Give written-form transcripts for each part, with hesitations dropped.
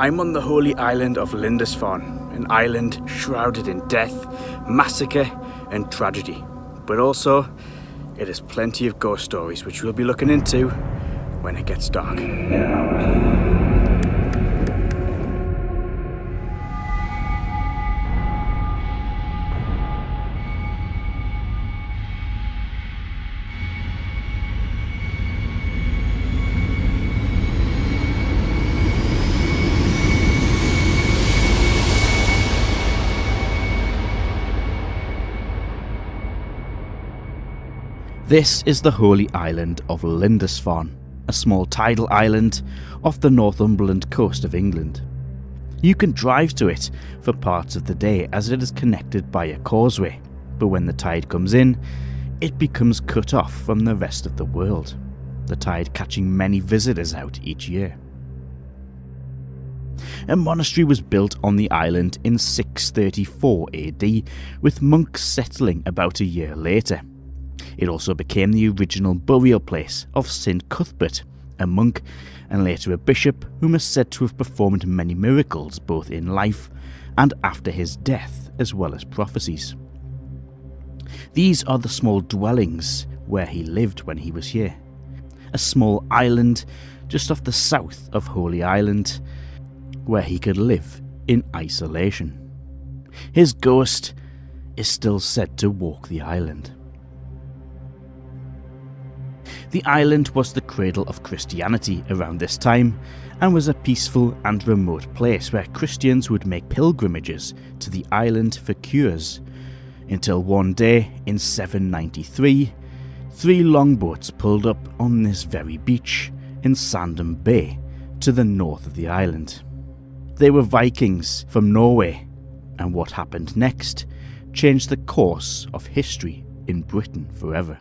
I'm on the Holy Island of Lindisfarne, an island shrouded in death, massacre and tragedy. But also, it has plenty of ghost stories which we'll be looking into when it gets dark. This is the Holy Island of Lindisfarne, a small tidal island off the Northumbrian coast of England. You can drive to it for parts of the day as it is connected by a causeway, but when the tide comes in, it becomes cut off from the rest of the world, the tide catching many visitors out each year. A monastery was built on the island in 634 AD, with monks settling about a year later. It also became the original burial place of St. Cuthbert, a monk and later a bishop whom is said to have performed many miracles both in life and after his death, as well as prophecies. These are the small dwellings where he lived when he was here. A small island just off the south of Holy Island, where he could live in isolation. His ghost is still said to walk the island. The island was the cradle of Christianity around this time and was a peaceful and remote place where Christians would make pilgrimages to the island for cures, until one day in 793, 3 longboats pulled up on this very beach in Sandham Bay to the north of the island. They were Vikings from Norway, and what happened next changed the course of history in Britain forever.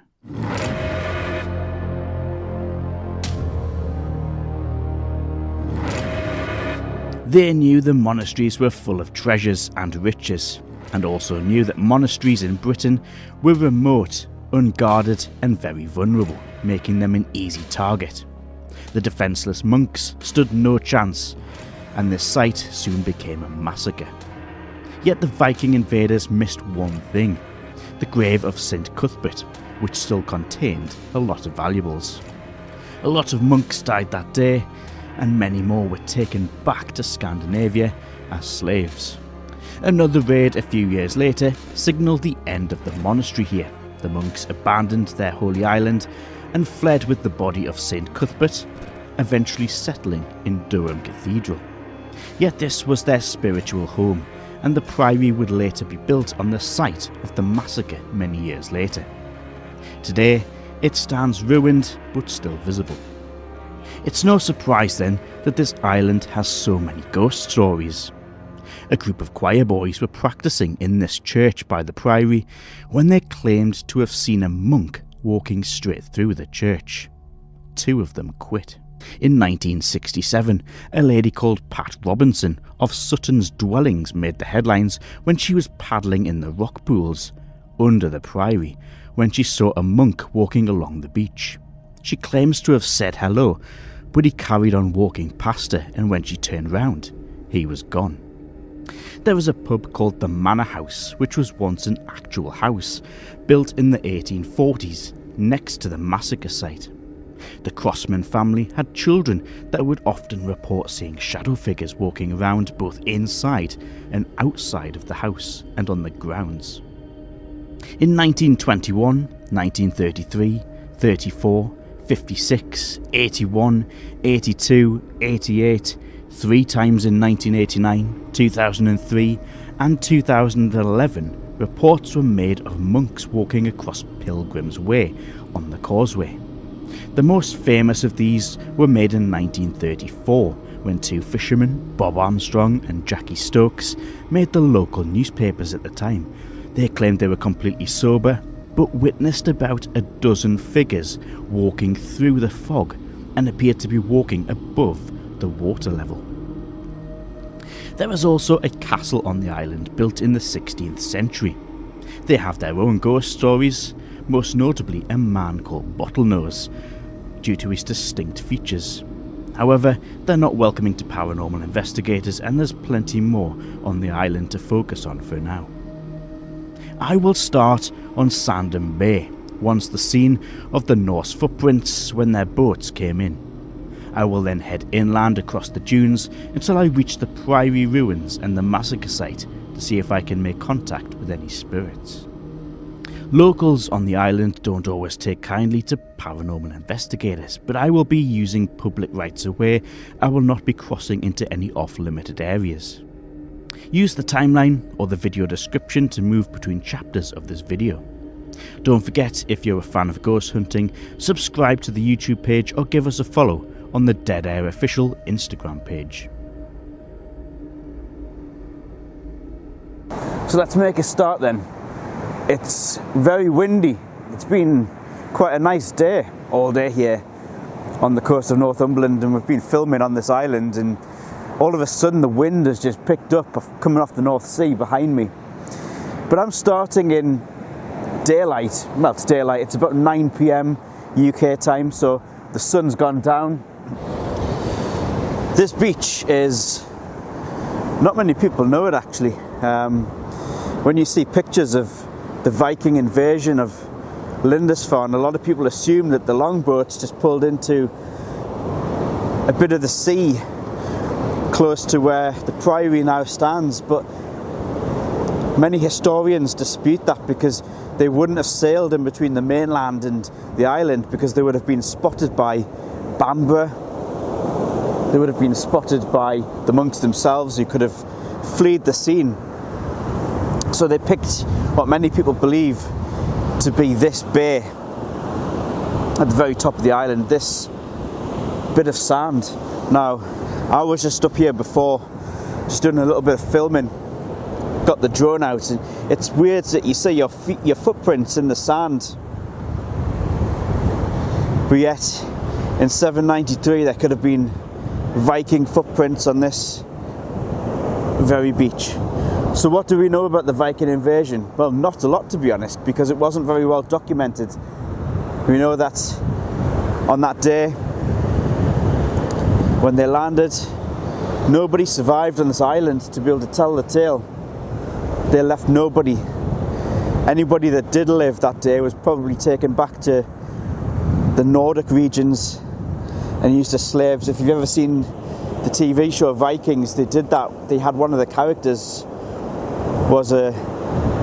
They knew the monasteries were full of treasures and riches, and also knew that monasteries in Britain were remote, unguarded and very vulnerable, making them an easy target. The defenceless monks stood no chance, and this site soon became a massacre. Yet the Viking invaders missed one thing: the grave of St. Cuthbert, which still contained a lot of valuables. A lot of monks died that day, and many more were taken back to Scandinavia as slaves. Another raid a few years later signalled the end of the monastery here. The monks abandoned their holy island and fled with the body of St. Cuthbert, eventually settling in Durham Cathedral. Yet this was their spiritual home, and the priory would later be built on the site of the massacre many years later. Today, it stands ruined but still visible. It's no surprise then that this island has so many ghost stories. A group of choir boys were practicing in this church by the priory when they claimed to have seen a monk walking straight through the church. 2 of them quit. In 1967, a lady called Pat Robinson of Sutton's Dwellings made the headlines when she was paddling in the rock pools under the priory when she saw a monk walking along the beach. She claims to have said hello, but he carried on walking past her, and when she turned round, he was gone. There was a pub called the Manor House, which was once an actual house, built in the 1840s, next to the massacre site. The Crossman family had children that would often report seeing shadow figures walking around both inside and outside of the house and on the grounds. In 1921, 1933, 34, 56, 81, 82, 88, 3 times in 1989, 2003 and 2011, reports were made of monks walking across Pilgrim's Way on the causeway. The most famous of these were made in 1934 when 2 fishermen, Bob Armstrong and Jackie Stokes, made the local newspapers at the time. They claimed they were completely sober, but witnessed about a dozen figures walking through the fog and appeared to be walking above the water level. There is also a castle on the island built in the 16th century. They have their own ghost stories, most notably a man called Bottlenose, due to his distinct features. However, they're not welcoming to paranormal investigators, and there's plenty more on the island to focus on for now. I will start on Sandham Bay, once the scene of the Norse footprints when their boats came in. I will then head inland across the dunes until I reach the priory ruins and the massacre site to see if I can make contact with any spirits. Locals on the island don't always take kindly to paranormal investigators, but I will be using public rights of way. I will not be crossing into any off-limited areas. Use the timeline or the video description to move between chapters of this video. Don't forget, if you're a fan of ghost hunting, subscribe to the YouTube page or give us a follow on the Dead Air official Instagram page. So let's make a start then. It's very windy. It's been quite a nice day all day here on the coast of Northumberland, and we've been filming on this island, and all of a sudden the wind has just picked up coming off the North Sea behind me. But I'm starting in daylight. Well, it's daylight. It's about 9 PM UK time, so the sun's gone down. This beach is, not many people know it actually. When you see pictures of the Viking invasion of Lindisfarne, a lot of people assume that the longboats just pulled into a bit of the sea close to where the priory now stands, but many historians dispute that, because they wouldn't have sailed in between the mainland and the island, because they would have been spotted by Bamborough. They would have been spotted by the monks themselves, who could have fled the scene. So they picked what many people believe to be this bay at the very top of the island, this bit of sand. Now, I was just up here before, just doing a little bit of filming, got the drone out, and it's weird that you see your footprints in the sand, but yet in 793 there could have been Viking footprints on this very beach. So what do we know about the Viking invasion? Well, not a lot, to be honest, because it wasn't very well documented. We know that on that day when they landed, nobody survived on this island to be able to tell the tale. They left nobody. Anybody that did live that day was probably taken back to the Nordic regions and used as slaves. If you've ever seen the TV show Vikings, they did that. They had one of the characters was a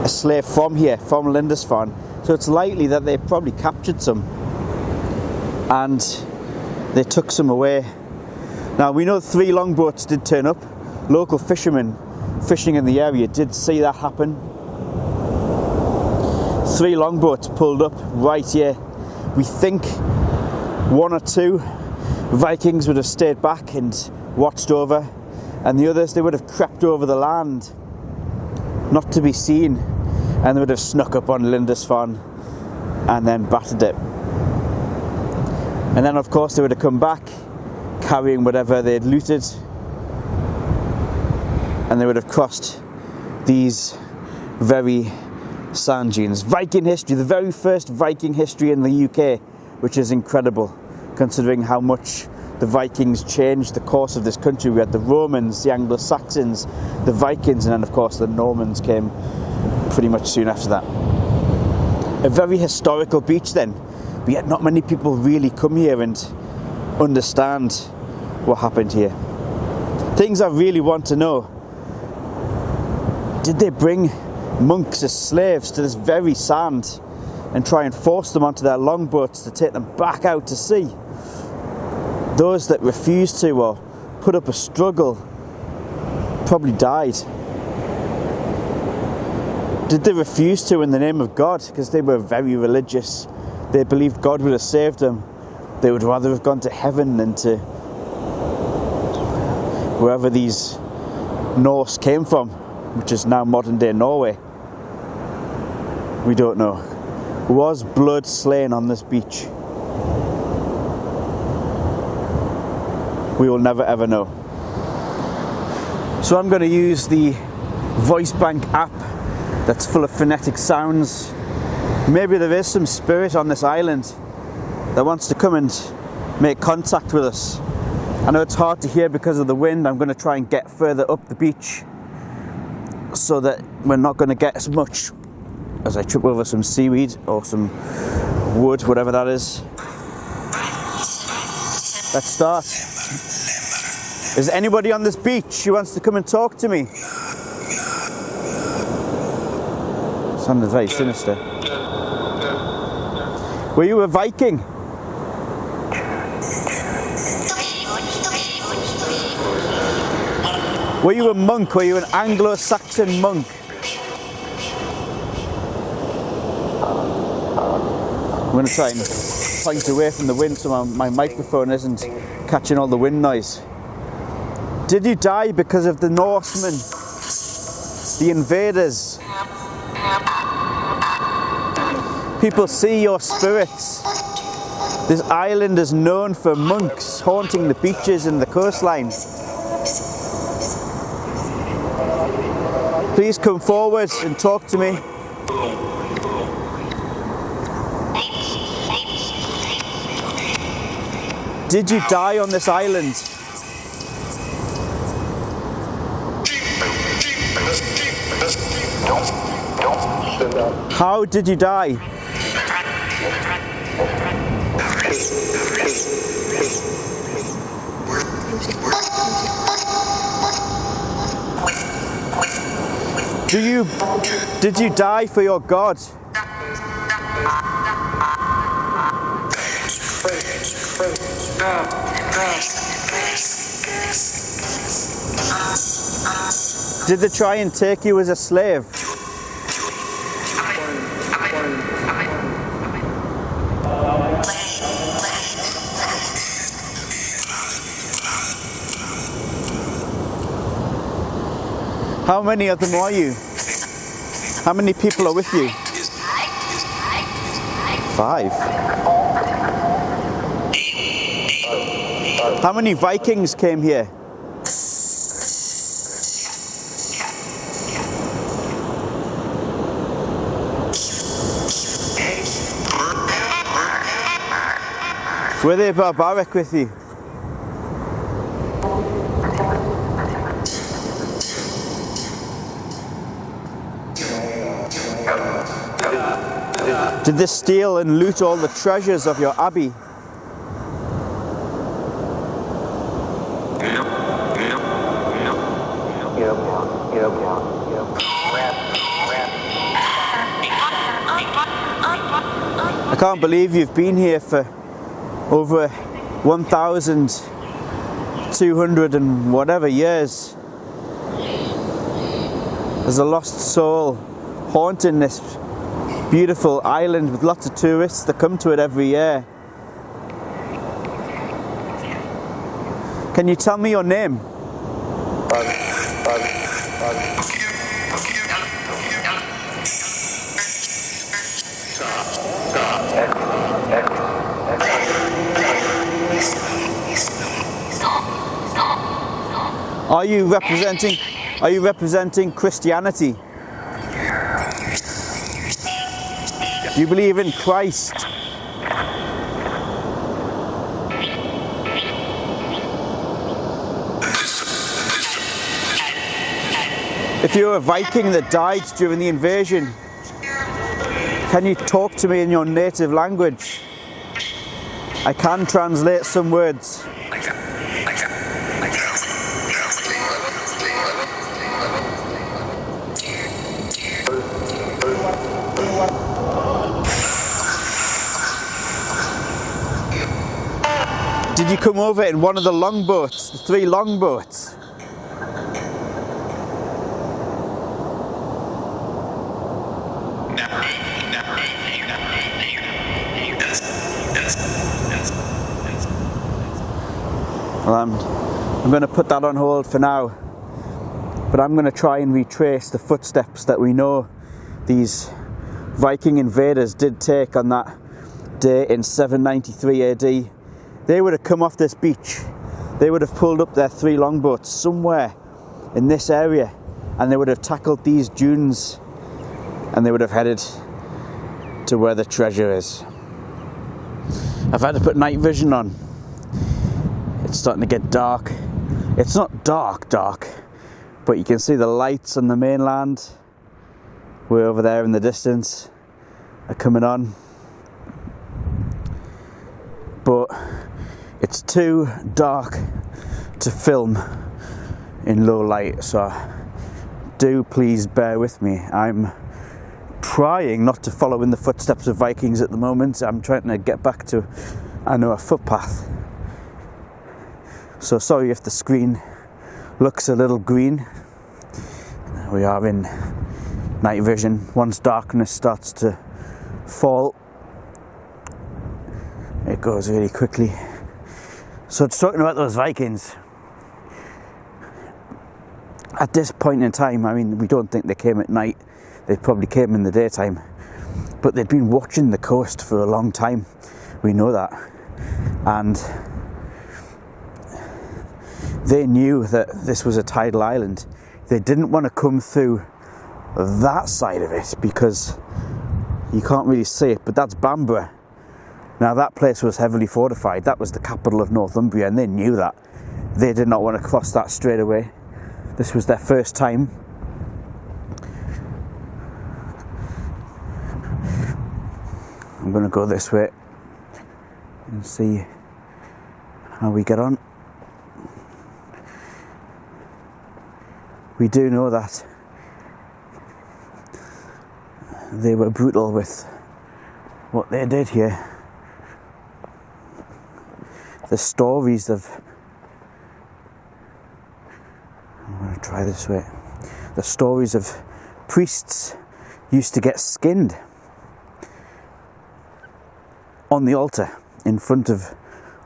slave from here, from Lindisfarne. So it's likely that they probably captured some and they took some away. Now, we know 3 longboats did turn up. Local fishermen fishing in the area did see that happen. 3 longboats pulled up right here. We think 1 or 2 Vikings would have stayed back and watched over, and the others, they would have crept over the land not to be seen, and they would have snuck up on Lindisfarne and then battered it. And then of course they would have come back carrying whatever they'd looted, and they would have crossed these very sand dunes. Viking history, the very first Viking history in the UK, which is incredible considering how much the Vikings changed the course of this country. We had the Romans, the Anglo-Saxons, the Vikings, and then of course the Normans came pretty much soon after that. A very historical beach then, but yet not many people really come here and understand what happened here. Things I really want to know: did they bring monks as slaves to this very sand and try and force them onto their longboats to take them back out to sea? Those that refused to or put up a struggle probably died. Did they refuse to in the name of God? Because they were very religious. They believed God would have saved them. They would rather have gone to heaven than to wherever these Norse came from, which is now modern day Norway. We don't know. Was blood slain on this beach? We will never ever know. So I'm going to use the voice bank app that's full of phonetic sounds. Maybe there is some spirit on this island that wants to come and make contact with us. I know it's hard to hear because of the wind. I'm going to try and get further up the beach so that we're not going to get as much as I trip over some seaweed or some wood, whatever that is. Let's start. Is there anybody on this beach who wants to come and talk to me? Sounded very sinister. Were you a Viking? Were you a monk? Were you an Anglo-Saxon monk? I'm going to try and point away from the wind so my microphone isn't catching all the wind noise. Did you die because of the Norsemen, the invaders? People see your spirits. This island is known for monks haunting the beaches and the coastline. Please come forward and talk to me. Did you die on this island? How did you die? Did you die for your God? Did they try and take you as a slave? How many of them are you? How many people are with you? 5. How many Vikings came here? Were they barbaric with you? Did they steal and loot all the treasures of your abbey? I can't believe you've been here for over 1,200 and whatever years. There's a lost soul haunting this beautiful island with lots of tourists that come to it every year. Can you tell me your name? Are you representing Christianity? Do you believe in Christ? If you're a Viking that died during the invasion, can you talk to me in your native language? I can translate some words. Did you come over in one of the longboats, the 3 longboats? Well, I'm going to put that on hold for now, but I'm going to try and retrace the footsteps that we know these Viking invaders did take on that day in 793 AD. They would have come off this beach they would have pulled up their 3 longboats somewhere in this area, and they would have tackled these dunes, and they would have headed to where the treasure is. I've had to put night vision on. It's starting to get dark. It's not dark, but you can see the lights on the mainland way over there in the distance are coming on. But it's too dark to film in low light, so do please bear with me. I'm trying not to follow in the footsteps of Vikings at the moment. I'm trying to get back to, a footpath. So sorry if the screen looks a little green. We are in night vision. Once darkness starts to fall, it goes really quickly. So it's talking about those Vikings. At this point in time, I mean, we don't think they came at night. They probably came in the daytime. But they'd been watching the coast for a long time. We know that. And they knew that this was a tidal island. They didn't want to come through that side of it because you can't really see it, but that's Bamborough. Now that place was heavily fortified. That was the capital of Northumbria, and they knew that. They did not want to cross that straight away. This was their first time. I'm going to go this way and see how we get on. We do know that they were brutal with what they did here. The stories of... I'm going to try this way. The stories of priests used to get skinned on the altar in front of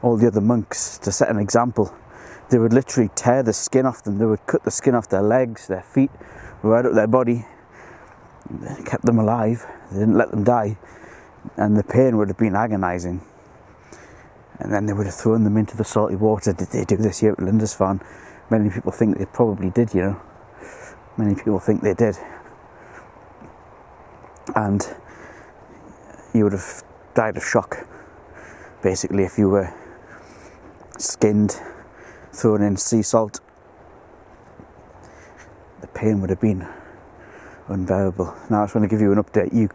all the other monks to set an example. They would literally tear the skin off them. They would cut the skin off their legs, their feet, right up their body. They kept them alive. They didn't let them die. And the pain would have been agonising. And then they would have thrown them into the salty water. Did they do this here at Lindisfarne? Many people think they probably did, you know. Many people think they did. And you would have died of shock, basically, if you were skinned, thrown in sea salt. The pain would have been unbearable. Now I just want to give you an update. You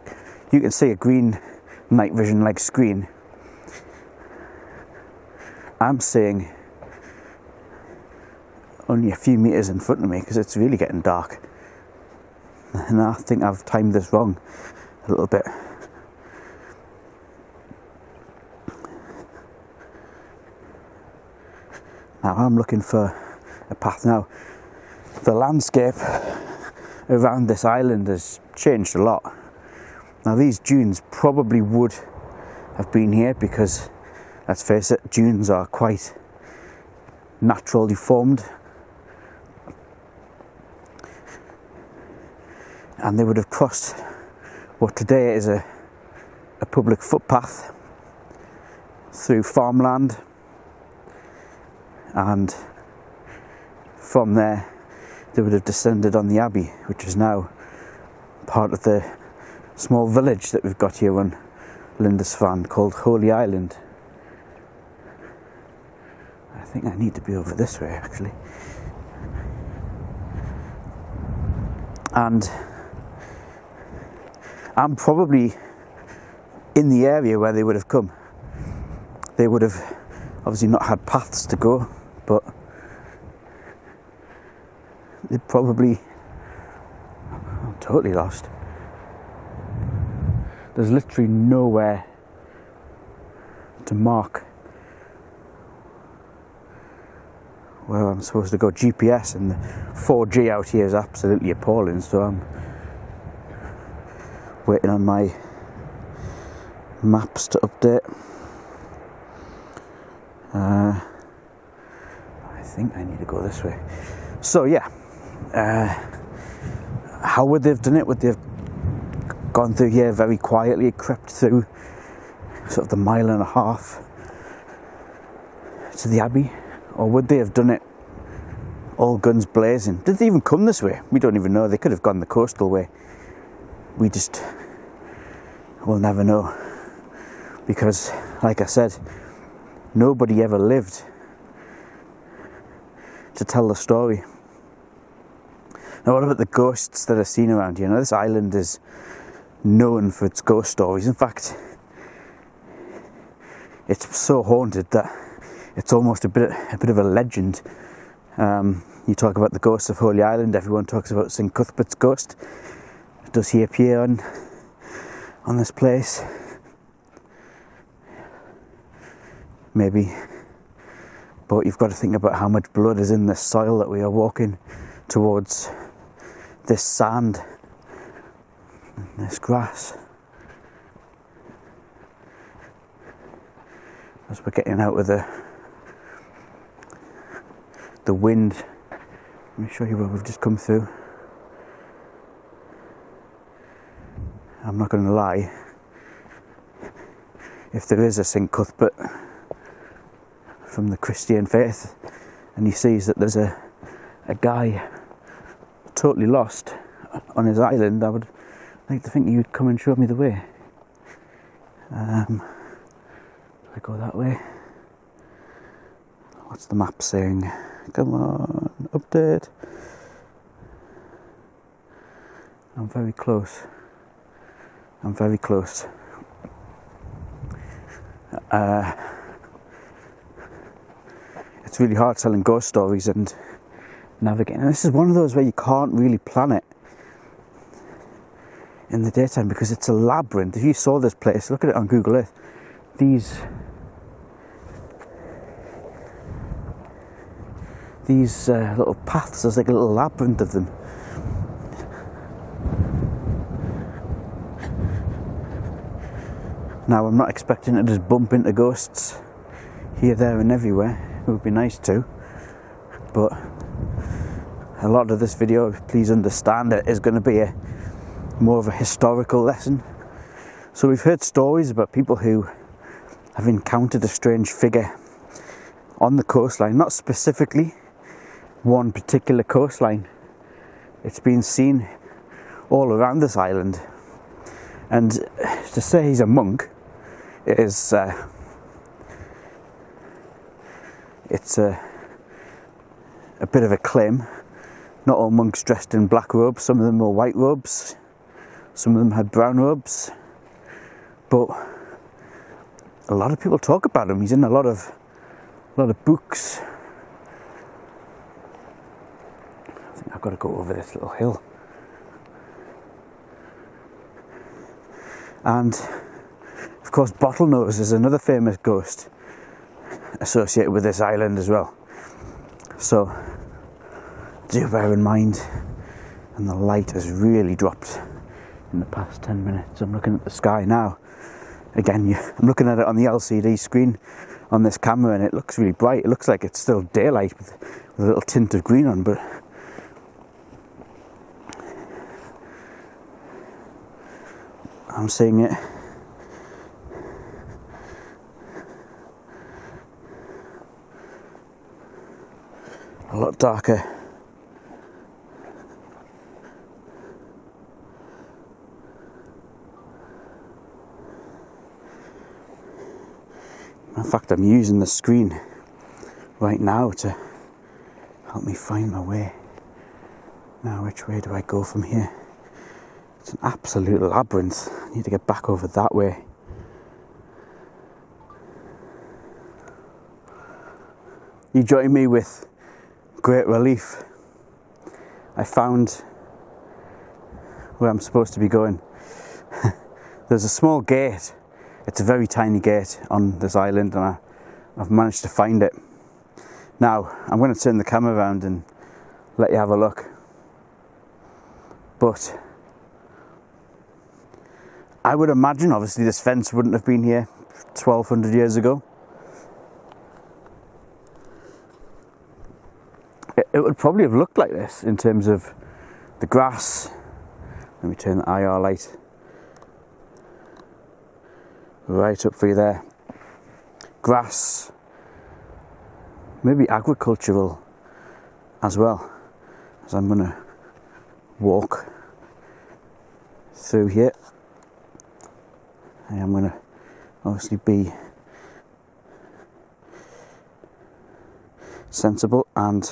can see a green night vision like screen. I'm seeing only a few meters in front of me because it's really getting dark. And I think I've timed this wrong a little bit. Now I'm looking for a path now. The landscape around this island has changed a lot. Now these dunes probably would have been here because, let's face it, dunes are quite naturally formed. And they would have crossed what today is a public footpath through farmland. And from there they would have descended on the abbey, which is now part of the small village that we've got here on Lindisfarne called Holy Island. I think I need to be over this way actually. And I'm probably in the area where they would have come. They would have obviously not had paths to go, but they probably... I'm totally lost. There's literally nowhere to mark where I'm supposed to go. GPS and the 4G out here is absolutely appalling, so I'm waiting on my maps to update. I think I need to go this way. So yeah, how would they have done it? Would they have gone through here very quietly, crept through sort of the 1.5 miles to the abbey? Or would they have done it all guns blazing? Did they even come this way? We don't even know. They could have gone the coastal way. We'll never know. Because, like I said, nobody ever lived to tell the story. Now, what about the ghosts that are seen around here? Now, this island is known for its ghost stories. In fact, it's so haunted that it's almost a bit of a legend. You talk about the ghost of Holy Island, everyone talks about St. Cuthbert's ghost. Does he appear on this place? Maybe. But you've got to think about how much blood is in this soil that we are walking towards, this sand, this grass. As we're getting out with the wind, let me show you where we've just come through. I'm not going to lie, if there is a St. Cuthbert from the Christian faith and he sees that there's a guy totally lost on his island, I would like to think he would come and show me the way. I go that way. What's the map saying? Come on, update. I'm very close. It's really hard telling ghost stories and navigating. And this is one of those where you can't really plan it in the daytime because it's a labyrinth. If you saw this place, look at it on Google Earth. These little paths, there's like a little labyrinth of them. Now, I'm not expecting to just bump into ghosts here, there and everywhere. It would be nice to, but a lot of this video, please understand, it is going to be more of a historical lesson. So we've heard stories about people who have encountered a strange figure on the coastline, not specifically one particular coastline. It's been seen all around this island, and to say he's a monk is it's a bit of a claim. Not all monks dressed in black robes. Some of them were white robes, some of them had brown robes, but a lot of people talk about him. He's in a lot of books. I think I've got to go over this little hill. And of course, Bottlenose is another famous ghost associated with this island as well. So do bear in mind, and the light has really dropped in the past 10 minutes. I'm looking at the sky now. Again, I'm looking at it on the LCD screen on this camera and it looks really bright. It looks like it's still daylight with a little tint of green on, but I'm seeing it a lot darker. In fact, I'm using the screen right now to help me find my way. Now, which way do I go from here? It's an absolute labyrinth. I need to get back over that way. You join me with great relief. I found where I'm supposed to be going. There's a small gate. It's a very tiny gate on this island, and I've managed to find it. Now, I'm going to turn the camera around and let you have a look. But I would imagine, obviously, this fence wouldn't have been here 1200 years ago. It would probably have looked like this in terms of the grass. Let me turn the IR light right up for you there. Grass, maybe agricultural as well, as I'm going to walk through here. I am going to obviously be sensible and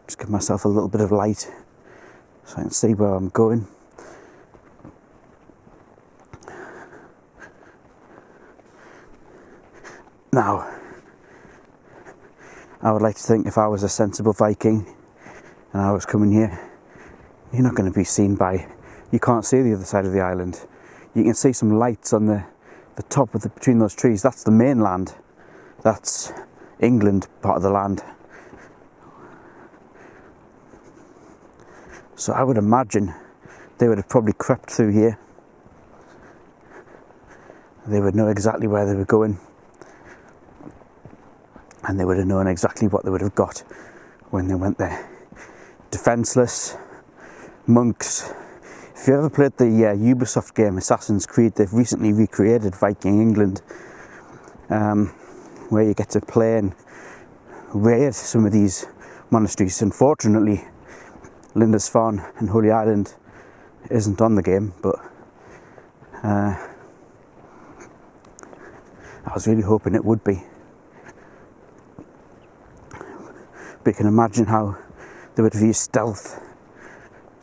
just give myself a little bit of light so I can see where I'm going. Now, I would like to think if I was a sensible Viking and I was coming here, you're not going to be seen by, you can't see the other side of the island. You can see some lights on the top of between those trees. That's the mainland. That's England part of the land. So I would imagine they would have probably crept through here. They would know exactly where they were going. And they would have known exactly what they would have got when they went there. Defenceless, monks. If you ever played the Ubisoft game Assassin's Creed, they've recently recreated Viking England, where you get to play and raid some of these monasteries. Unfortunately, Lindisfarne and Holy Island isn't on the game, but I was really hoping it would be. But you can imagine how they would have used stealth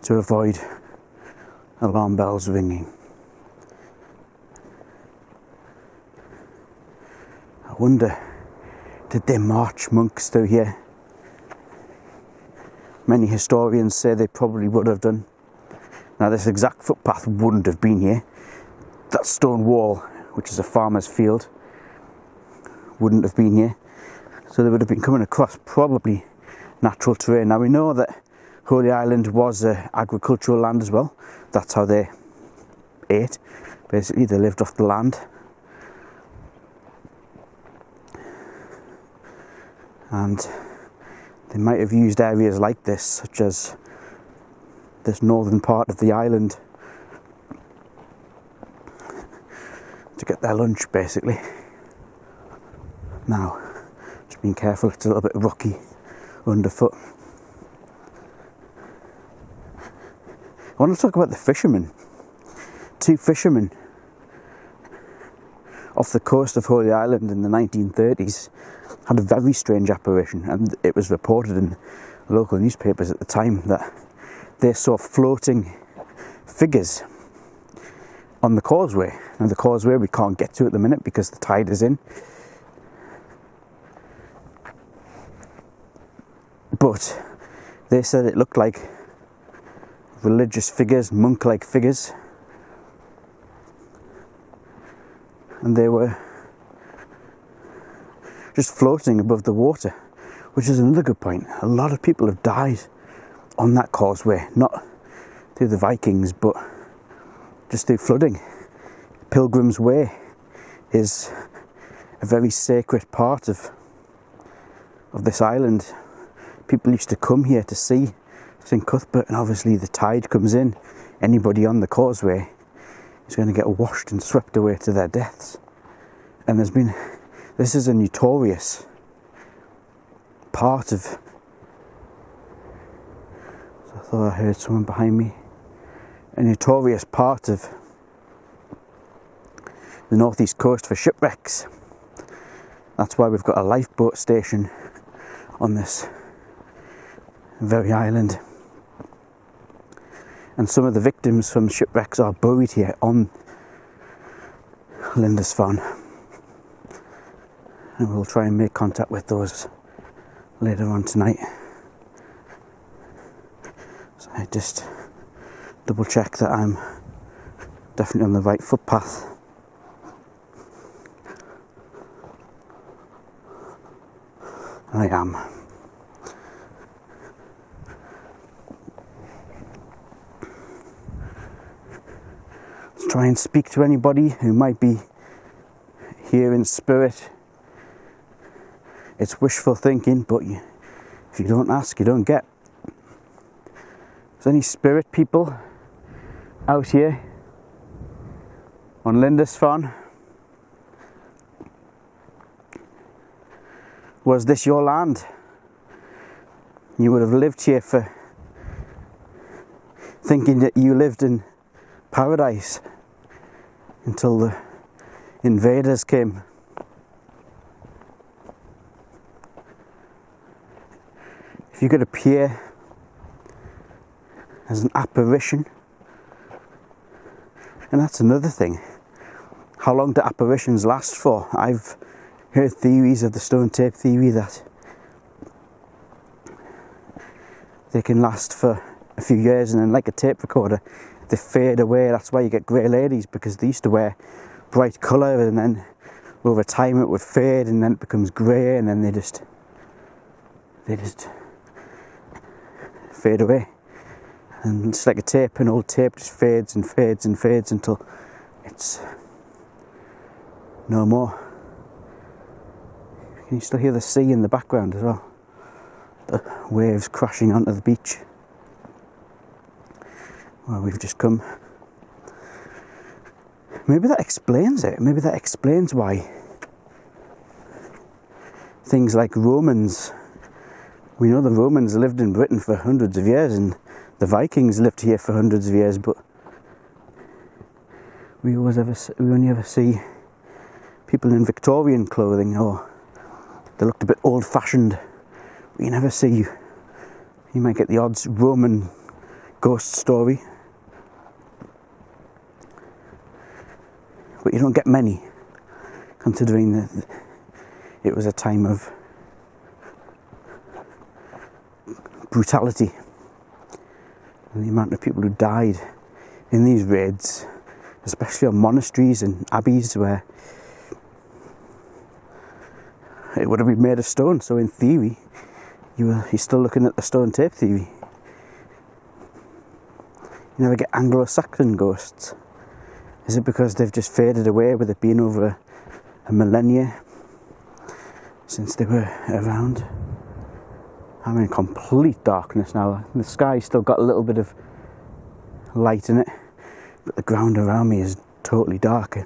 to avoid alarm bells ringing. I wonder, did they march monks through here? Many historians say they probably would have done. Now, this exact footpath wouldn't have been here. That stone wall, which is a farmer's field, wouldn't have been here. So they would have been coming across probably natural terrain. Now, we know that Holy Island was an agricultural land as well. That's how they ate. Basically, they lived off the land. And they might have used areas like this, such as this northern part of the island, to get their lunch, basically. Now, just being careful, it's a little bit rocky underfoot. I want to talk about the fishermen. 2 fishermen off the coast of Holy Island in the 1930s had a very strange apparition, and it was reported in local newspapers at the time that they saw floating figures on the causeway. Now, the causeway we can't get to at the minute because the tide is in. But they said it looked like religious figures, monk-like figures. And they were just floating above the water, which is another good point. A lot of people have died on that causeway, not through the Vikings, but just through flooding. Pilgrim's Way is a very sacred part of this island. People used to come here to see St. Cuthbert, and obviously the tide comes in. Anybody on the causeway is going to get washed and swept away to their deaths. And this is a notorious part of, so I thought I heard someone behind me, a notorious part of the northeast coast for shipwrecks. That's why we've got a lifeboat station on this very island. And some of the victims from shipwrecks are buried here on Lindisfarne. And we'll try and make contact with those later on tonight. So I just double check that I'm definitely on the right footpath. And I am. Let's try and speak to anybody who might be here in spirit. It's wishful thinking, but if you don't ask, you don't get. Is there any spirit people out here on Lindisfarne? Was this your land? You would have lived here for thinking that you lived in paradise until the invaders came. If you could appear as an apparition, and that's another thing, how long do apparitions last for? I've heard theories of the stone tape theory that they can last for a few years, and then like a tape recorder they fade away. That's why you get grey ladies, because they used to wear bright colour, and then over time it would fade, and then it becomes grey, and then they just fade away. And it's like a tape, an old tape just fades and fades and fades until it's no more. Can you still hear the sea in the background as well? The waves crashing onto the beach where we've just come. Maybe that explains it. Maybe that explains why things like Romans, we know the Romans lived in Britain for hundreds of years, and the Vikings lived here for hundreds of years, but we only ever see people in Victorian clothing, or they looked a bit old-fashioned. You never see, you might get the odds Roman ghost story, but you don't get many, considering that it was a time of brutality, and the amount of people who died in these raids, especially on monasteries and abbeys where it would have been made of stone. So in theory, you're still looking at the stone tape theory. You never get Anglo-Saxon ghosts. Is it because they've just faded away with it being over a millennia since they were around? I'm in complete darkness now. The sky's still got a little bit of light in it, but the ground around me is totally dark.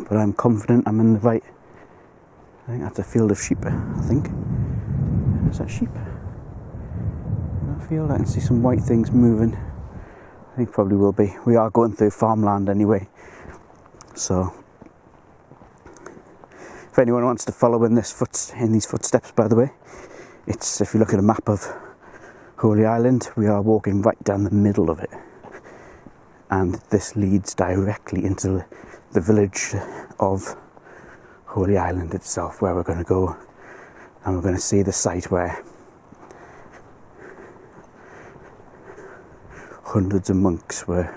But I'm confident I'm in the right. I think that's a field of sheep, I think. Is that sheep? That field? I can see some white things moving. I think probably will be. We are going through farmland anyway. So if anyone wants to follow in these footsteps, by the way, it's, if you look at a map of Holy Island, we are walking right down the middle of it. And this leads directly into the village of Holy Island itself, where we're going to go, and we're going to see the site where hundreds of monks were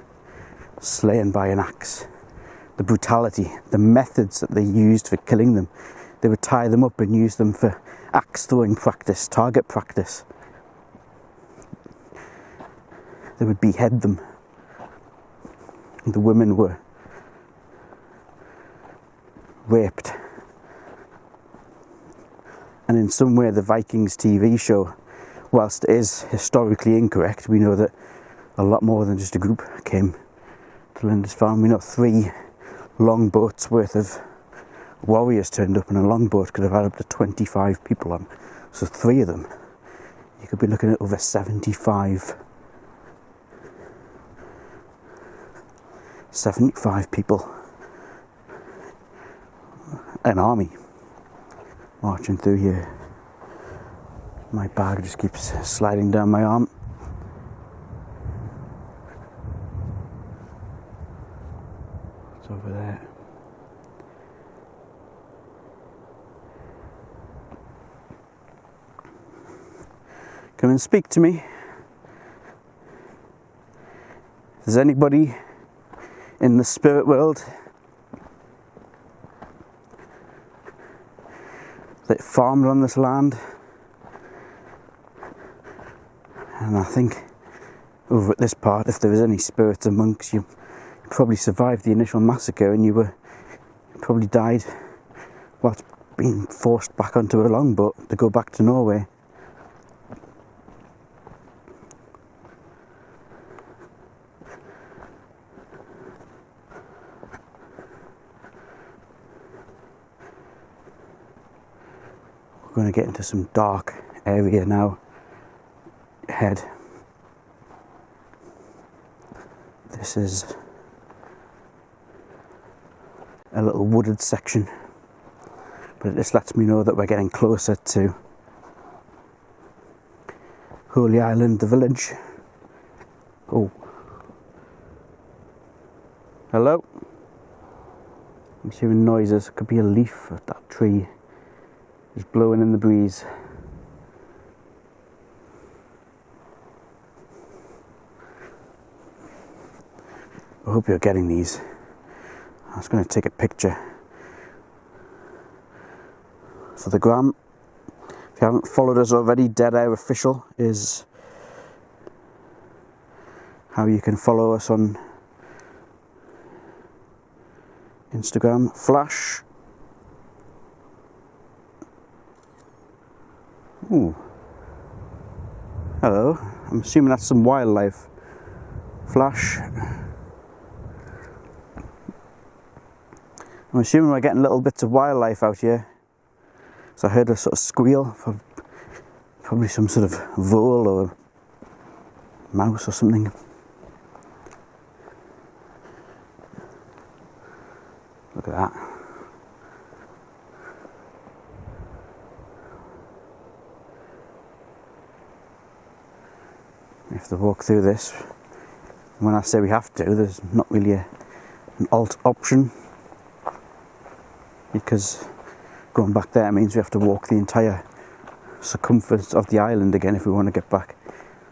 slain by an axe. The brutality, the methods that they used for killing them. They would tie them up and use them for axe throwing practice, target practice. They would behead them. The women were raped. And in some way the Vikings TV show, whilst it is historically incorrect, we know that a lot more than just a group came to Lindisfarne. We know 3 longboats worth of warriors turned up, and a longboat could have had up to 25 people on. So 3 of them, you could be looking at over 75 people, an army marching through here. My bag just keeps sliding down my arm. It's over there. Come and speak to me. If there's anybody in the spirit world that farmed on this land, and I think over at this part, if there was any spirits or monks, you probably survived the initial massacre, and you probably died whilst being forced back onto a longboat to go back to Norway. We're going to get into some dark area now ahead. This is a little wooded section, but it just lets me know that we're getting closer to Holy Island, the village. Oh. Hello? I'm hearing noises. It could be a leaf of that tree just blowing in the breeze. I hope you're getting these. I was going to take a picture for the gram. If you haven't followed us already, Dead Air Official is how you can follow us on Instagram. Flash. Ooh. Hello. I'm assuming that's some wildlife. Flash. I'm assuming we're getting little bits of wildlife out here. So I heard a sort of squeal, probably some sort of vole or mouse or something. Look at that. We have to walk through this. When I say we have to, there's not really an alt option, because going back there means we have to walk the entire circumference of the island again if we want to get back.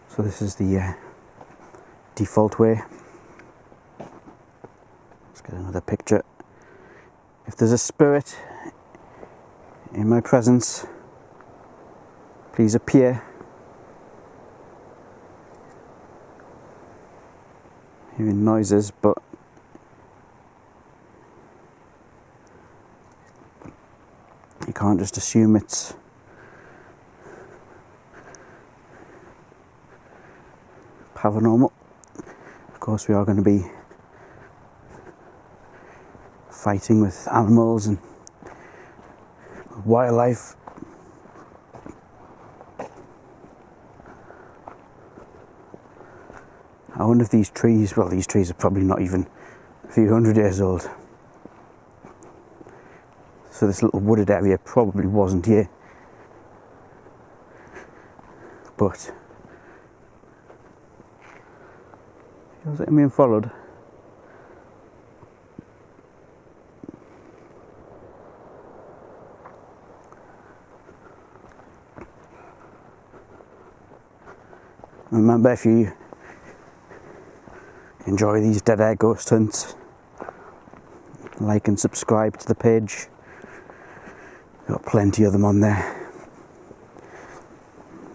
So this is the default way. Let's get another picture. If there's a spirit in my presence, please appear. Hearing noises, but you can't just assume it's paranormal. Of course, we are going to be fighting with animals and wildlife. I wonder if these trees, well, these trees are probably not even a few hundred years old. So this little wooded area probably wasn't here. But feels like I'm being followed. Remember, if you enjoy these dead air ghost hunts, like and subscribe to the page. Got plenty of them on there.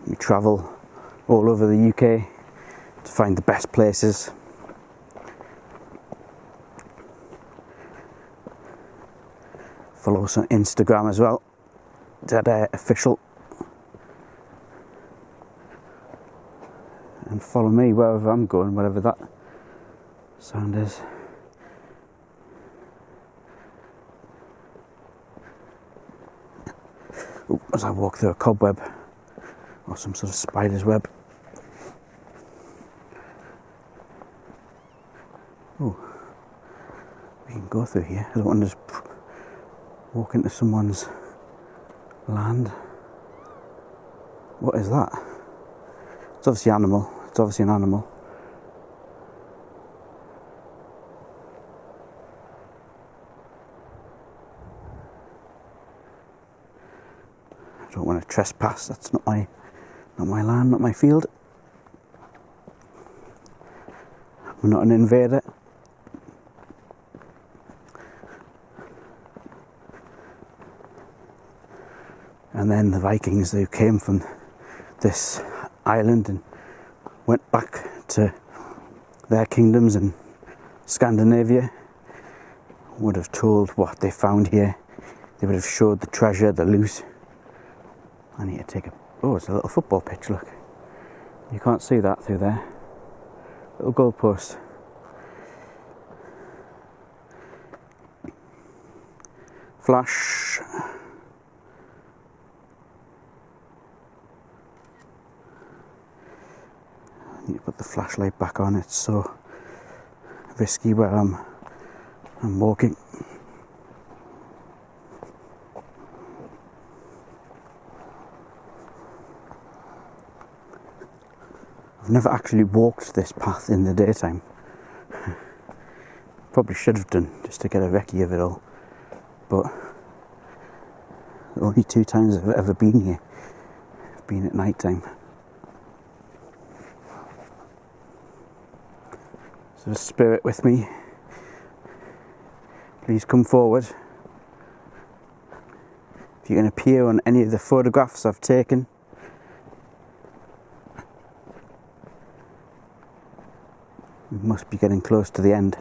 We travel all over the UK to find the best places. Follow us on Instagram as well, Dead Air Official. And follow me wherever I'm going, whatever that sound is. Ooh, as I walk through a cobweb or some sort of spider's web. Oh, we can go through here. I don't want to just walk into someone's land. What is that? It's obviously animal. It's obviously an animal. I don't want to trespass. That's not my land, not my field. I'm not an invader. And then the Vikings, who came from this island and went back to their kingdoms in Scandinavia, would have told what they found here. They would have showed the treasure, the loot. I need to take a... Oh, it's a little football pitch, look. You can't see that through there. Little goalpost. Flash. put the flashlight back on. It's so risky where I'm walking. I've never actually walked this path in the daytime. Probably should have done, just to get a recce of it all. But the only 2 times I've ever been here have been at night time. So there's a spirit with me. Please come forward. If you can appear on any of the photographs I've taken, we must be getting close to the end.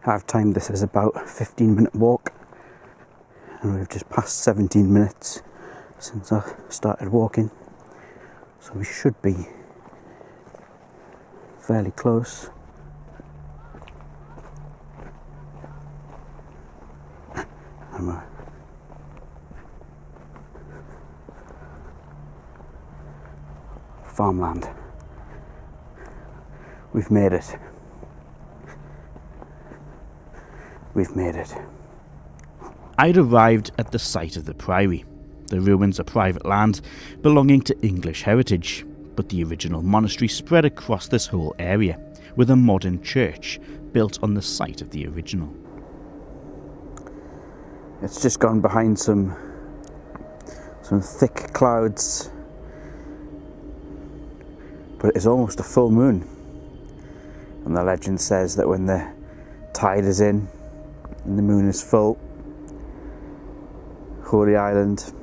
I've timed this as about a 15-minute walk, and we've just passed 17 minutes since I started walking, so we should be fairly close. Farmland. We've made it. We've made it. I'd arrived at the site of the priory. The ruins are private land belonging to English heritage, but the original monastery spread across this whole area, with a modern church built on the site of the original. It's just gone behind some thick clouds, but it's almost a full moon. And the legend says that when the tide is in and the moon is full, Holy Island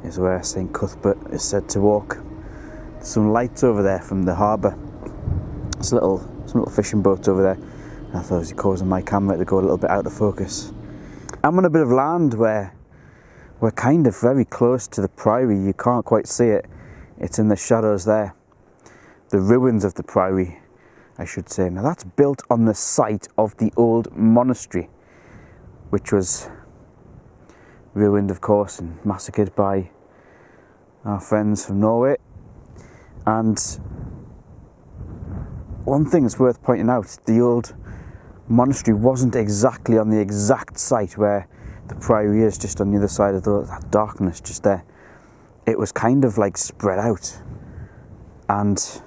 is where St. Cuthbert is said to walk. There's some lights over there from the harbour. There's some little fishing boats over there. I thought it was causing my camera to go a little bit out of focus. I'm on a bit of land where we're kind of very close to the priory. You can't quite see it. It's in the shadows there. The ruins of the priory, I should say. Now that's built on the site of the old monastery, which was ruined, of course, and massacred by our friends from Norway. And one thing that's worth pointing out, the old monastery wasn't exactly on the exact site where the priory is, just on the other side of that darkness just there. It was kind of like spread out, and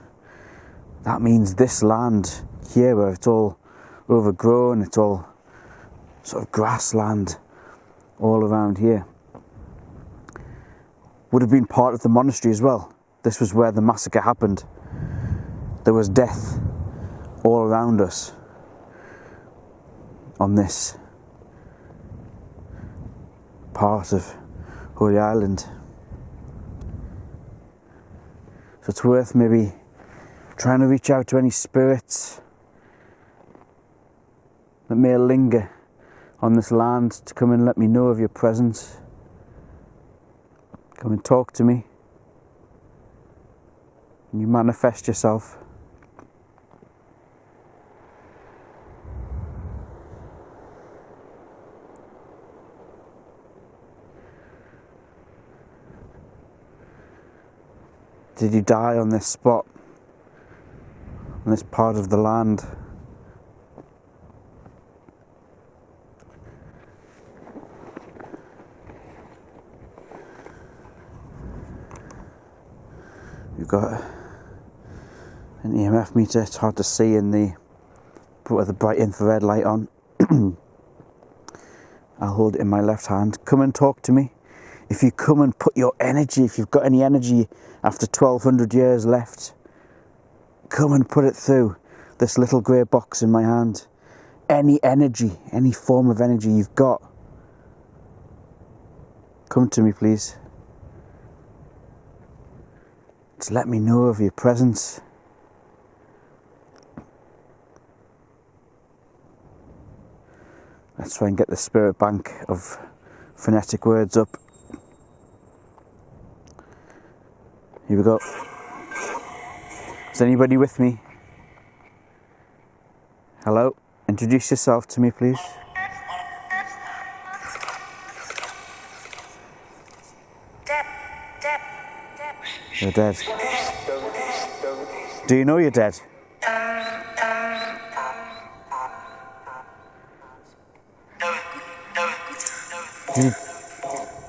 that means this land here, where it's all overgrown, it's all sort of grassland all around here, would have been part of the monastery as well. This was where the massacre happened. There was death all around us on this part of Holy Island. So it's worth maybe trying to reach out to any spirits that may linger on this land to come and let me know of your presence. Come and talk to me. You manifest yourself. Did you die on this spot, on this part of the land? You've got an EMF meter. It's hard to see with the bright infrared light on. I'll hold it in my left hand. Come and talk to me. If you come and put your energy, if you've got any energy after 1200 years left, come and put it through this little grey box in my hand. Any energy, any form of energy you've got, come to me, please. Just let me know of your presence. Let's try and get the spirit bank of phonetic words up. Here we go. Is anybody with me? Hello, introduce yourself to me, please. You're dead. Do you know you're dead?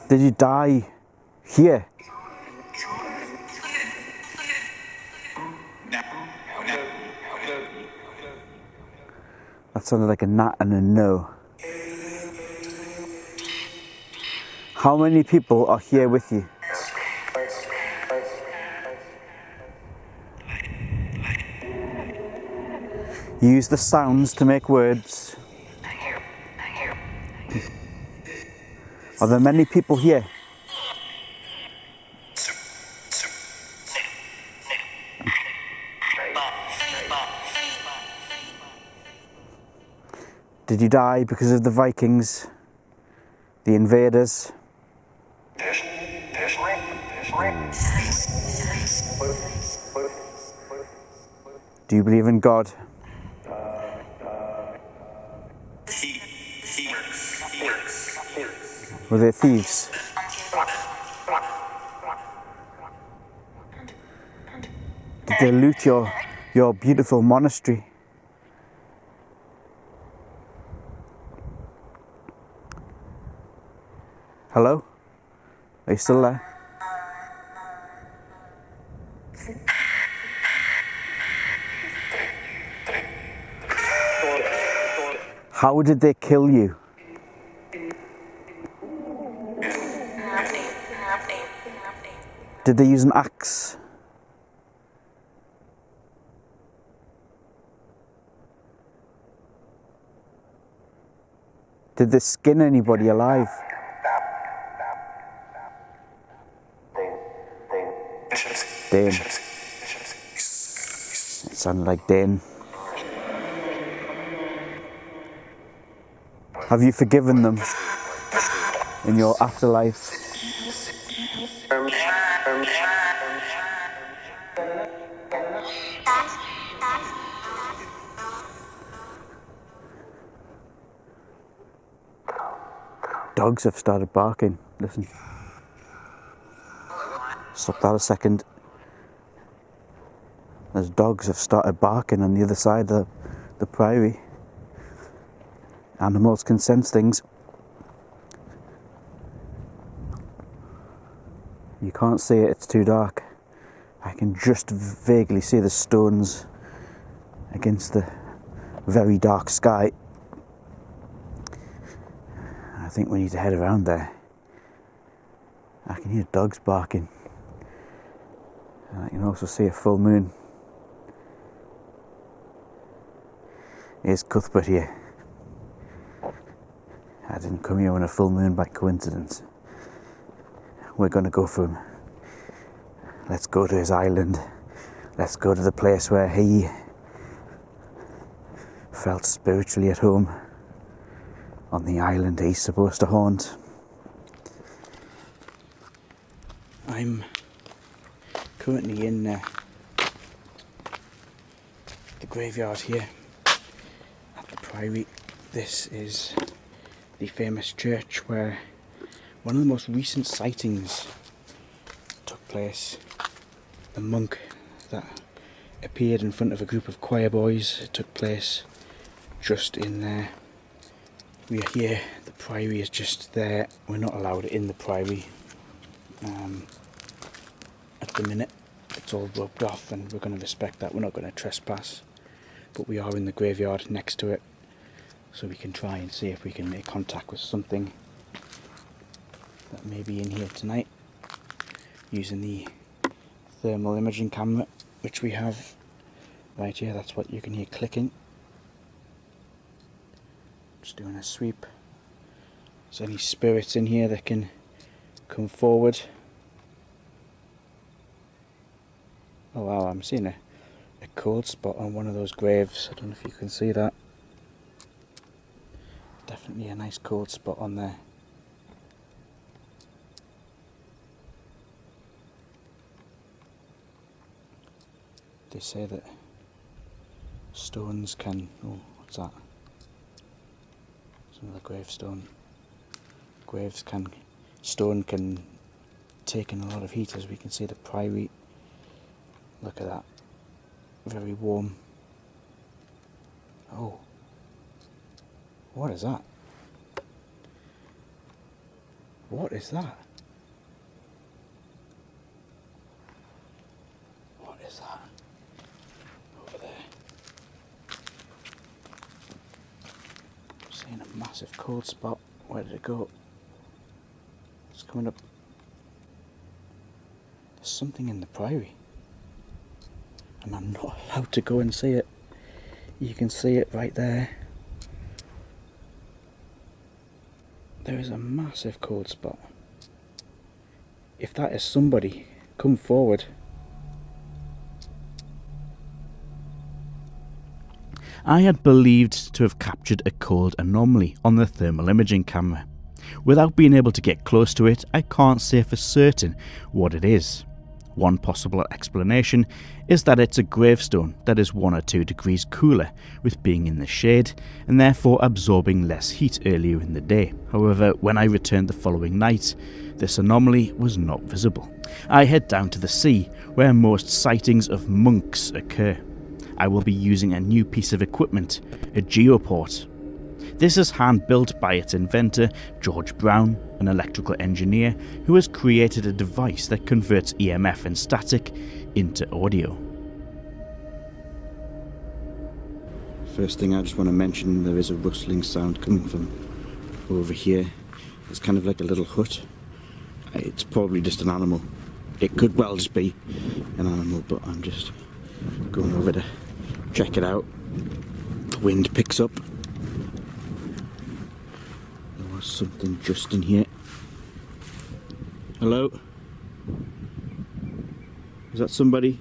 Did you die here? That sounded like a nat and a no. How many people are here with you? Use the sounds to make words. Are there many people here? Did you die because of the Vikings? The invaders? Do you believe in God? Were they thieves? Did they loot your beautiful monastery? Hello? Are you still there? How did they kill you? Did they use an axe? Did they skin anybody alive? Dane. It sounded like Dane. Have you forgiven them in your afterlife? Dogs have started barking. Listen. Stop that a second. There's dogs have started barking on the other side of the priory. Animals can sense things. You can't see it, it's too dark. I can just vaguely see the stones against the very dark sky. I think we need to head around there. I can hear dogs barking. And I can also see a full moon. Here's Cuthbert here. I didn't come here on a full moon by coincidence. We're going to go for him. Let's go to his island. Let's go to the place where he felt spiritually at home. On the island he's supposed to haunt. I'm currently in the graveyard here at the priory. This is the famous church where one of the most recent sightings took place. The monk that appeared in front of a group of choir boys, it took place just in there. We are here, the priory is just there. We're not allowed in the priory at the minute. It's all roped off and we're going to respect that. We're not going to trespass, but we are in the graveyard next to it, so we can try and see if we can make contact with something that may be in here tonight using the thermal imaging camera which we have right here. That's what you can hear clicking. Just doing a sweep. Is there any spirits in here that can come forward? Oh wow, I'm seeing a cold spot on one of those graves. I don't know if you can see that. Definitely a nice cold spot on there. They say that stones can... Oh, What's that? It's another gravestone. Stone can take in a lot of heat, as we can see the priory. Look at that. Very warm. Oh. What is that? What is that? What is that? Over there. Seeing a massive cold spot. Where did it go? It's coming up. There's something in the priory. And I'm not allowed to go and see it. You can see it right there. There is a massive cold spot. If that is somebody, come forward. I had believed to have captured a cold anomaly on the thermal imaging camera. Without being able to get close to it, I can't say for certain what it is. One possible explanation is that it's a gravestone that is 1 or 2 degrees cooler with being in the shade and therefore absorbing less heat earlier in the day. However, when I returned the following night, this anomaly was not visible. I head down to the sea where most sightings of monks occur. I will be using a new piece of equipment, a GeoPort. This is hand-built by its inventor, George Brown, an electrical engineer who has created a device that converts EMF and static into audio. First thing I just want to mention, there is a rustling sound coming from over here. It's kind of like a little hut. It's probably just an animal. It could well just be an animal, but I'm just going over to check it out. The wind picks up. There was something just in here. Hello? Is that somebody?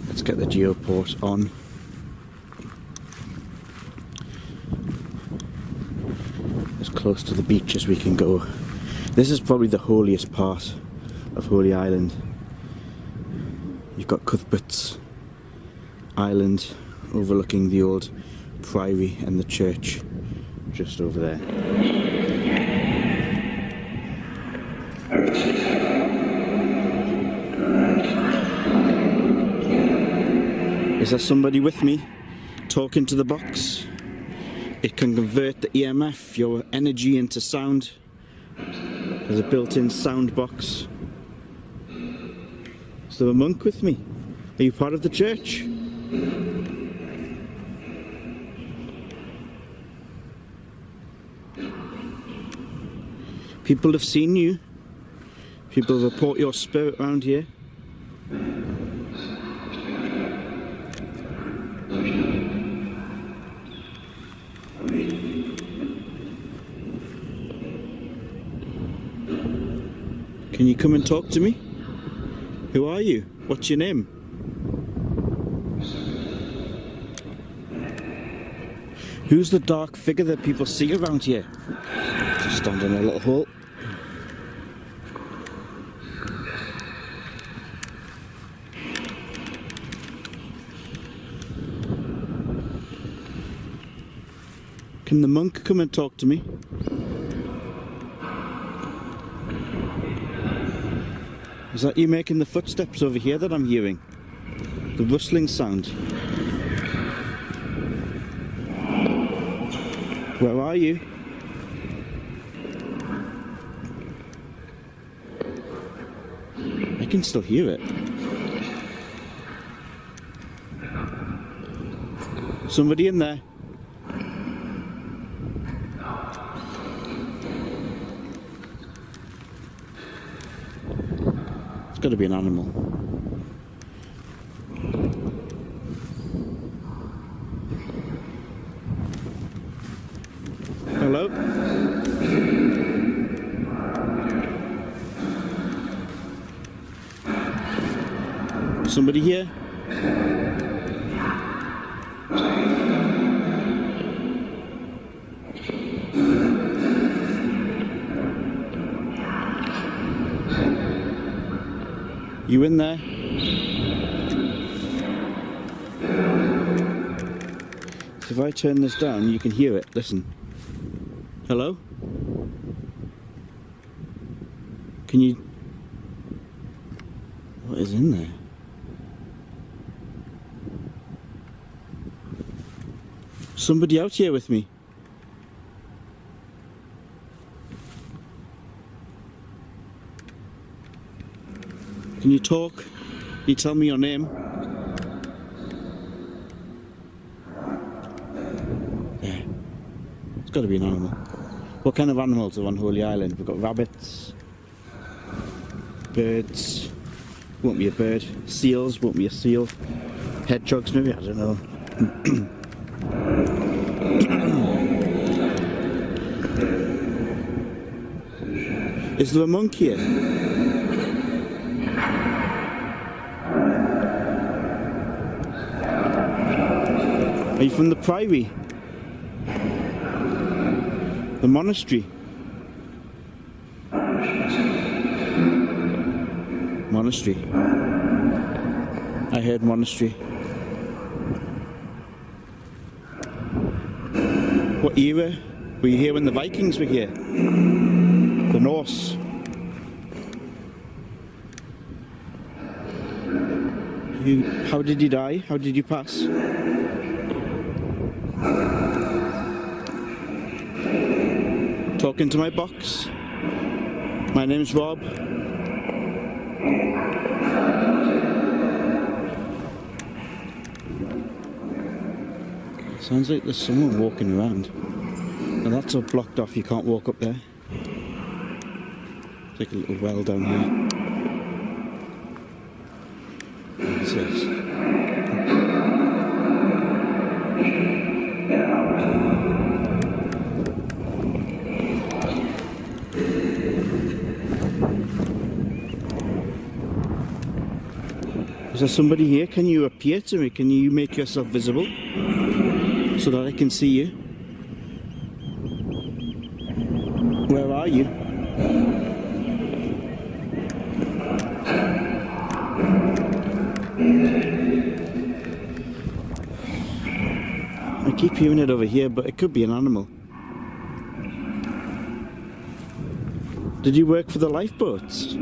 Let's get the GeoPort on. As close to the beach as we can go. This is probably the holiest part of Holy Island. You've got Cuthbert's Island overlooking the old priory and the church just over there. Is there somebody with me talking to the box? It can convert the EMF, your energy, into sound. There's a built-in sound box. Is there a monk with me? Are you part of the church? People have seen you. People report your spirit around here. Can you come and talk to me? Who are you? What's your name? Who's the dark figure that people see around here? Just stand in a little hole. Can the monk come and talk to me? Is that you making the footsteps over here that I'm hearing? The rustling sound. Where are you? I can still hear it. Somebody in there? It's got to be an animal. Hello? Somebody here? You in there? If I turn this down, you can hear it. Listen. Hello? Can you... What is in there? Somebody out here with me. Can you talk? Can you tell me your name? Yeah. It's got to be an animal. What kind of animals are on Holy Island? We've got rabbits, birds, won't be a bird, seals, won't be a seal, hedgehogs maybe, I don't know. Is there a monk here? Are you from the priory? The monastery? Monastery. I heard monastery. What era? Were you here when the Vikings were here? The Norse? How did you die? How did you pass? Talking to my box. My name's Rob. Sounds like there's someone walking around. And that's all blocked off, you can't walk up there. It's like a little well down here. What's this? Is there somebody here? Can you appear to me? Can you make yourself visible so that I can see you? Where are you? I keep hearing it over here, but it could be an animal. Did you work for the lifeboats?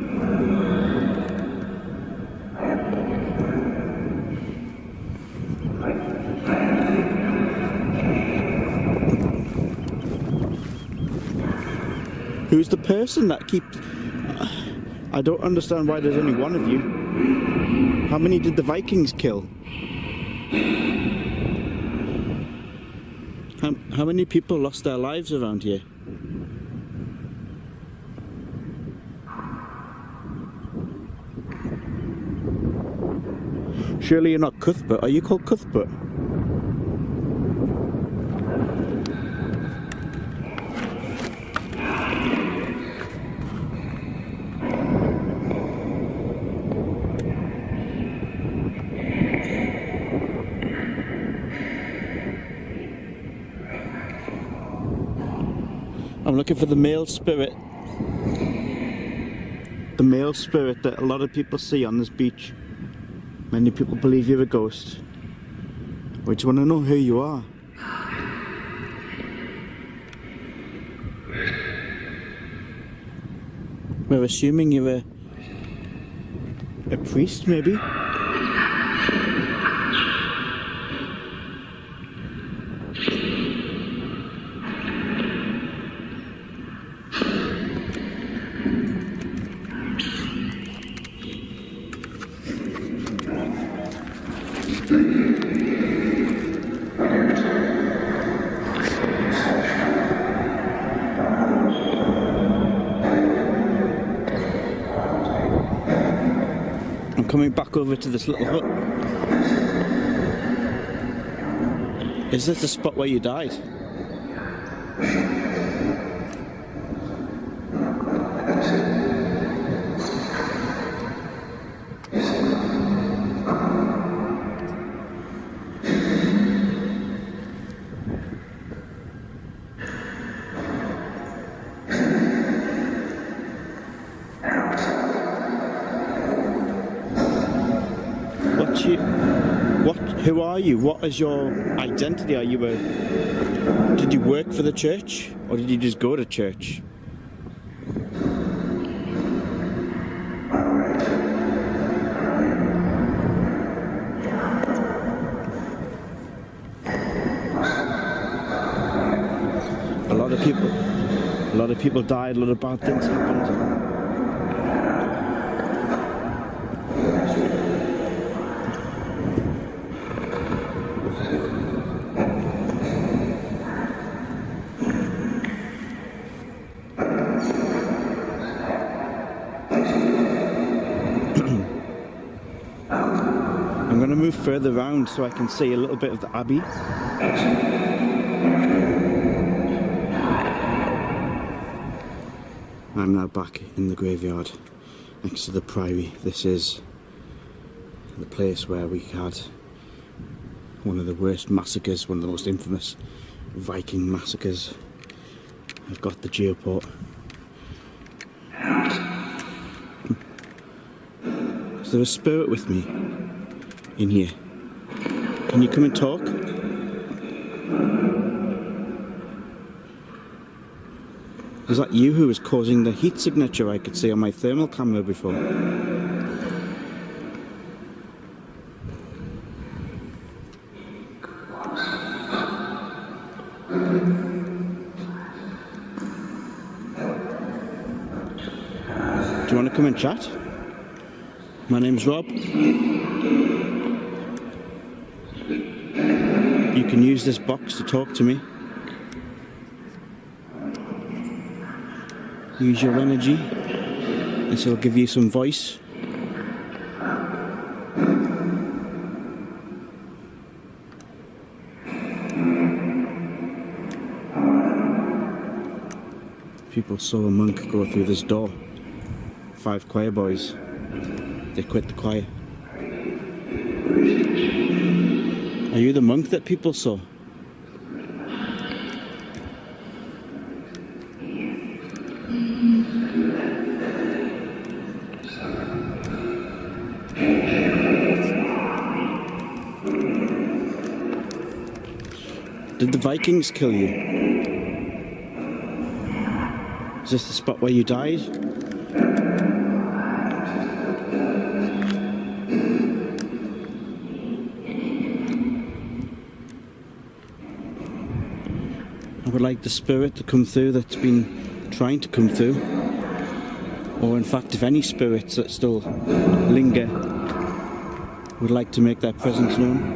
Who's the person that keeps... I don't understand why there's only one of you. How many did the Vikings kill? How many people lost their lives around here? Surely you're not Cuthbert. Are you called Cuthbert? I'm looking for the male spirit. The male spirit that a lot of people see on this beach. Many people believe you're a ghost. We just want to know who you are. We're assuming you're a priest, maybe? Coming back over to this little hut. Is this the spot where you died? Who are you? What is your identity? Did you work for the church, or did you just go to church? A lot of people died, a lot of bad things happened. I'm going to move further around so I can see a little bit of the abbey. I'm now back in the graveyard next to the priory. This is the place where we had one of the worst massacres, one of the most infamous Viking massacres. I've got the GeoPort. Is there a spirit with me in here? Can you come and talk? Is that you who was causing the heat signature I could see on my thermal camera before? Do you want to come and chat? My name's Rob. You can use this box to talk to me. Use your energy. This will give you some voice. People saw a monk go through this door. 5 choir boys. They quit the choir. Are you the monk that people saw? Did the Vikings kill you? Is this the spot where you died? I would like the spirit to come through that's been trying to come through. Or in fact, if any spirits that still linger would like to make their presence known.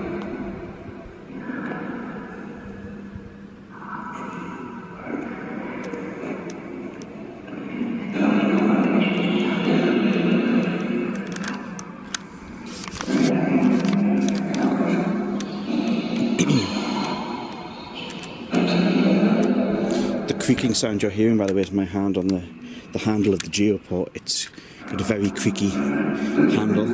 Creaking sound you're hearing, by the way, is my hand on the handle of the GeoPort. It's got a very creaky handle.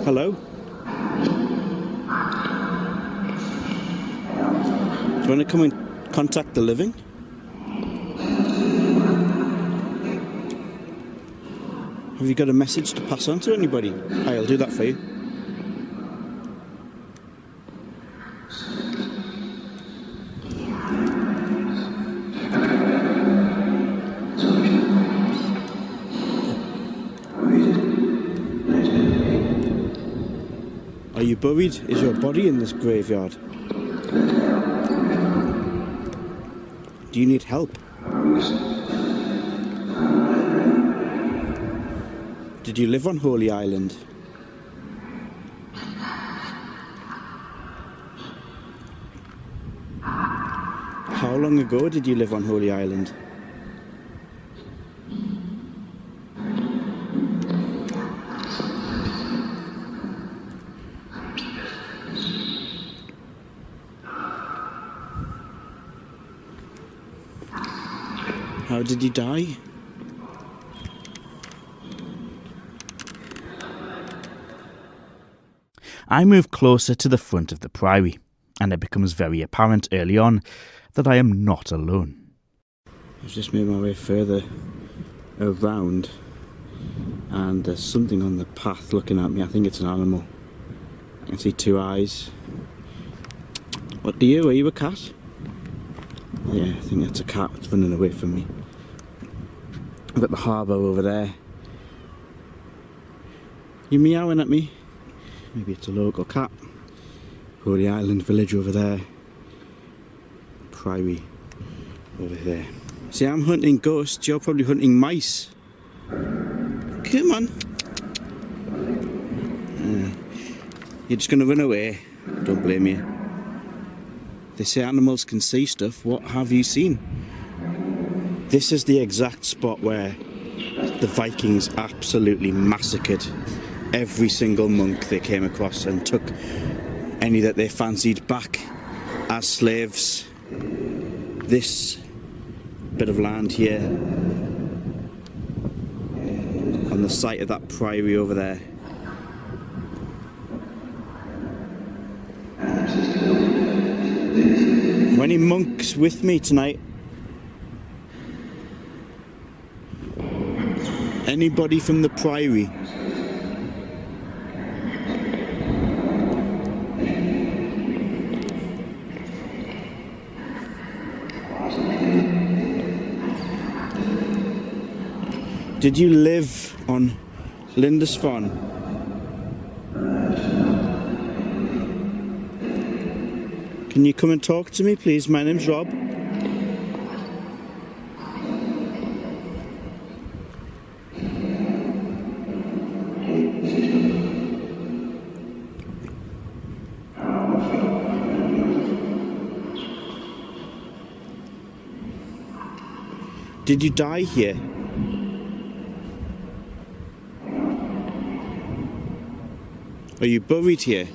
Hello? Do you want to come and contact the living? Have you got a message to pass on to anybody? I'll do that for you. Are you buried? Is your body in this graveyard? Do you need help? Did you live on Holy Island? How long ago did you live on Holy Island? How did you die? I move closer to the front of the priory, and it becomes very apparent early on that I am not alone. I've just made my way further around, And there's something on the path looking at me. I think it's an animal. I can see two eyes. What do you? Are you a cat? Yeah, I think that's a cat. It's running away from me. I've got the harbour over there. You meowing at me? Maybe it's a local cat. Holy Island village over there. Priory over there. See, I'm hunting ghosts. You're probably hunting mice. Come on. You're just going to run away. Don't blame you. They say animals can see stuff. What have you seen? This is the exact spot where the Vikings absolutely massacred every single monk they came across and took any that they fancied back as slaves. This bit of land here on the site of that priory over there. Are any monks with me tonight? Anybody from the priory? Did you live on Lindisfarne? Can you come and talk to me, please? My name's Rob. Did you die here? Are you buried here?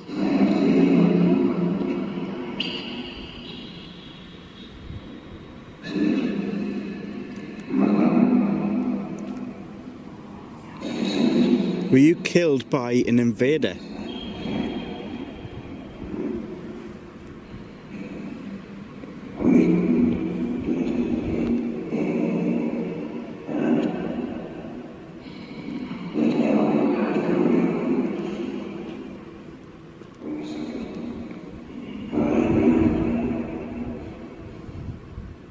Were you killed by an invader?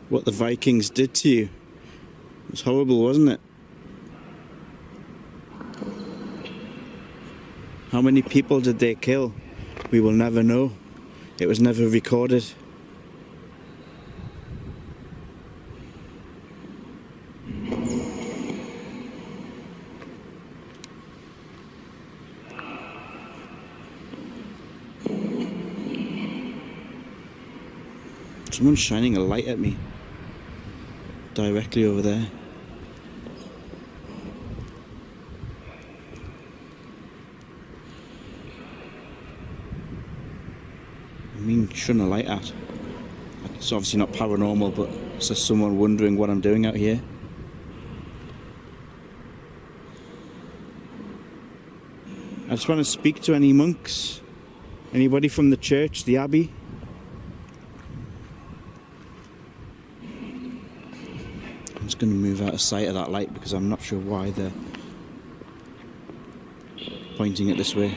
What the Vikings did to you. It was horrible, wasn't it? How many people did they kill? We will never know. It was never recorded. Someone's shining a light at me. Directly over there. I mean, shouldn't a light at? It's obviously not paranormal, but it's just someone wondering what I'm doing out here. I just want to speak to any monks. Anybody from the church, the abbey. I'm just going to move out of sight of that light because I'm not sure why they're pointing it this way.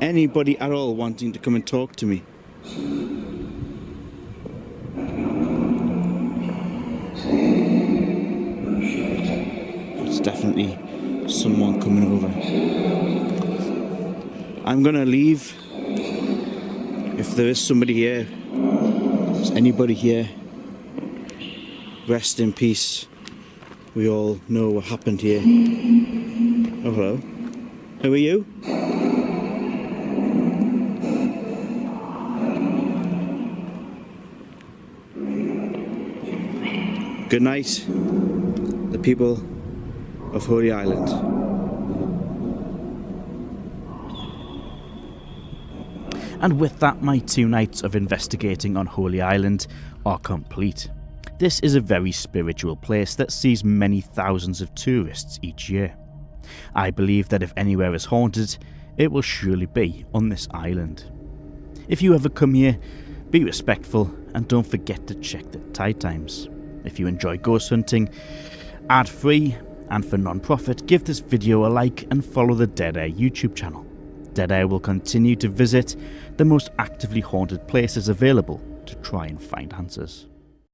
Anybody at all wanting to come and talk to me? It's definitely someone coming over. I'm gonna leave. If there is somebody here, is anybody here, rest in peace. We all know what happened here. Oh, hello. Who are you? Good night, the people of Holy Island. And with that, my 2 nights of investigating on Holy Island are complete. This is a very spiritual place that sees many thousands of tourists each year. I believe that if anywhere is haunted, it will surely be on this island. If you ever come here, be respectful and don't forget to check the tide times. If you enjoy ghost hunting, ad-free and for non-profit, give this video a like and follow the Dead Air YouTube channel. Dead Air will continue to visit the most actively haunted places available to try and find answers.